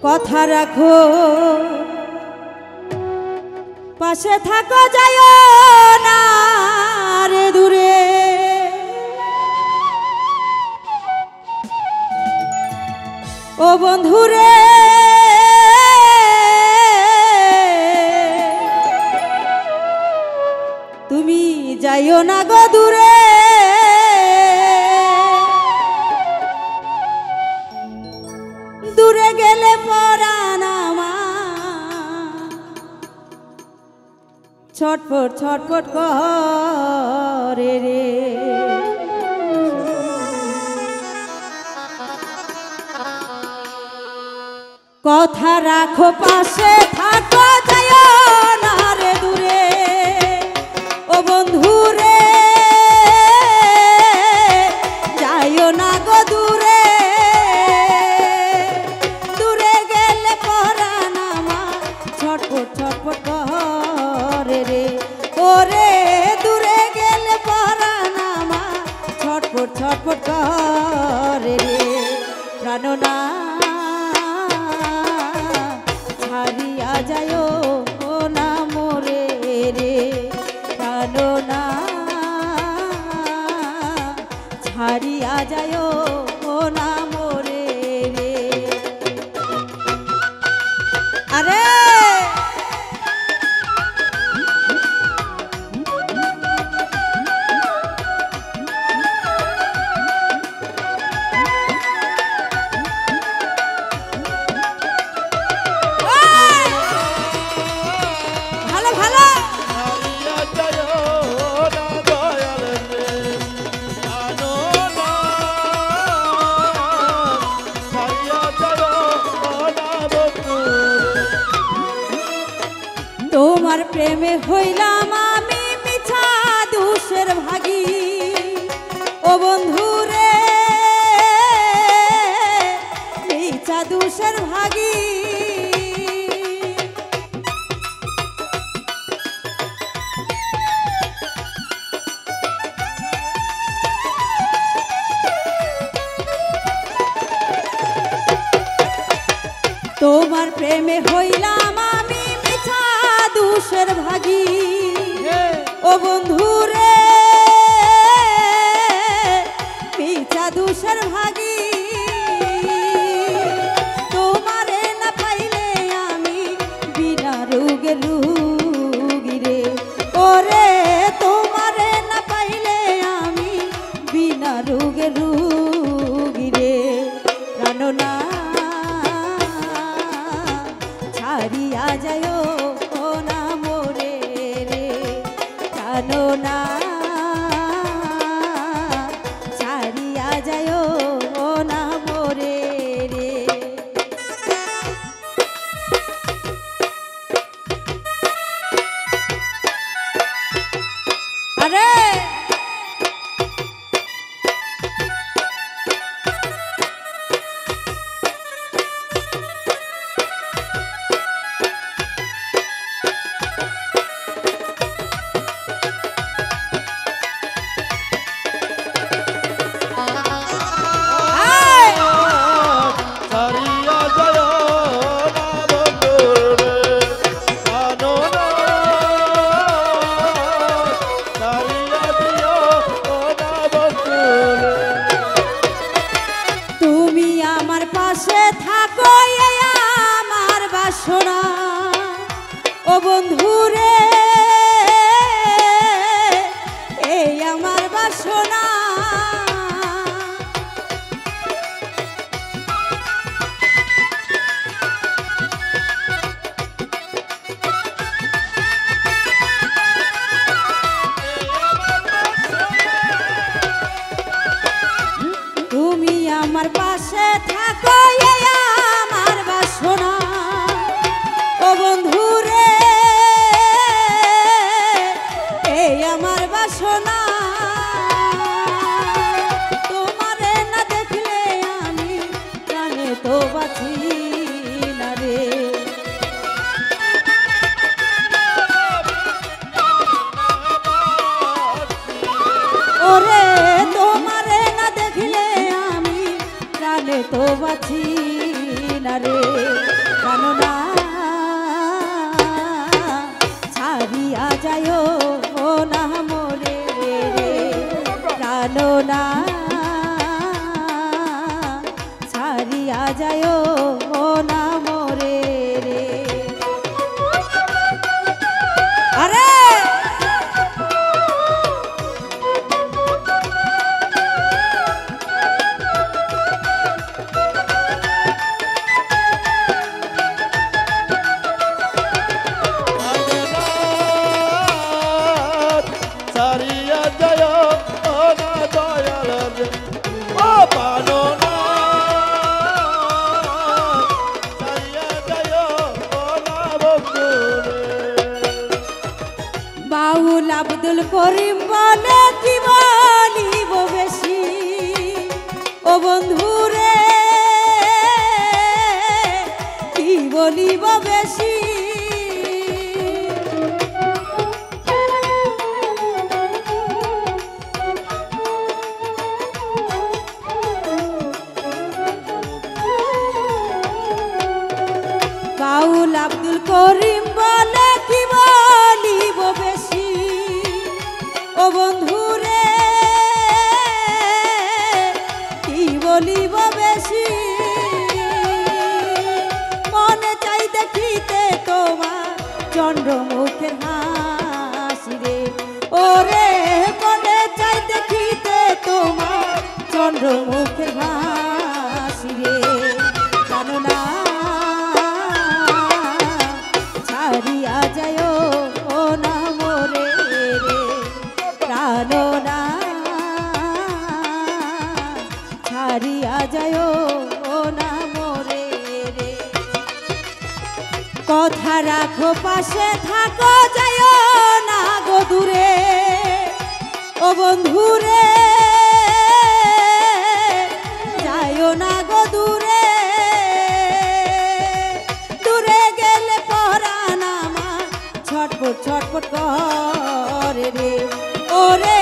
কথা রাখো পাশে থাকো যায়ো না রে দূরে ও বন্ধুরে তুমি যাইও না গো দূরে দূরে গেলে পরাণ আমার ছটফট ছটফট করে রে কথা রাখো পাশে থাকো যায়ো না রে দূরে ও বন্ধুরে যাইও না গো দূরে দূরে গেলে পরাণ আমার ছটফট ছটফট করে রে ওরে দূরে গেলে পরাণ আমার ছটফট ছটফট করে রে প্রাণনা ছাড়িয়া যায়ো না মোরে রে প্রাণনা ছাড়িয়া যায়ো না মোরে রে আরে তোমার প্রেমে হইলাম আমি মিছা দোষের ভাগী ও বন্ধুরে মিছা দোষের ভাগী তোমার প্রেমে হইলাম আমি মিছা দোষের ভাগী ও বন্ধুরে মিছা দোষের ভাগী তোমারে না পাইলে আমি বিনা রোগে লুগিরে ওরে তোমারে না পাইলে আমি বিনা রোগে লুগিরে প্রাণনা ছাড়িয়া যায়ো না মোরে রে প্রাণনা ছাড়িয়া যায়ো না মোরে রে আরে থাকো আমার বাসনা ও বন্ধুরে এই আমার বাসনা তুমি আমার পাশে থাকো আমার বাসনা ও বন্ধুরে এই আমার বাসনা তোমারে না দেখলে আমি প্রাণে তো বাঁচি না রে ওরে তোমারে না দেখলে আমি প্রাণে তো বাঁচি না রে জানো ছাড়িয়া যায় ও না মোরে রে জানো না ছাড়িয়া যায় ও না মোরে রে আরে বাউল আব্দুল করিম বলে কি বলিব বেশি ও বন্ধুরে কি বলিব বেশি বাউল আব্দুল করিম বলে কি বলিব বেশি ও বন্ধুরে কি বলিব বেশি মনে চাই দেখিতে তোমার চন্দ্রমুখের হাসি রে ওরে মনে চাই দেখিতে তোমার চন্দ্রমুখের হাসি রে জানো না ছাড়িয়া যায় ও না মোরে রে জানো না ছাড়িয়া যায় ও না মোরে রে কথা রাখো পাশে থাকো যায় না গো দূরে ও বন্ধুরে যায় না গো দূরে দূরে গেলে পরাণ আমার ছটফট ছটফট করে রে ওরে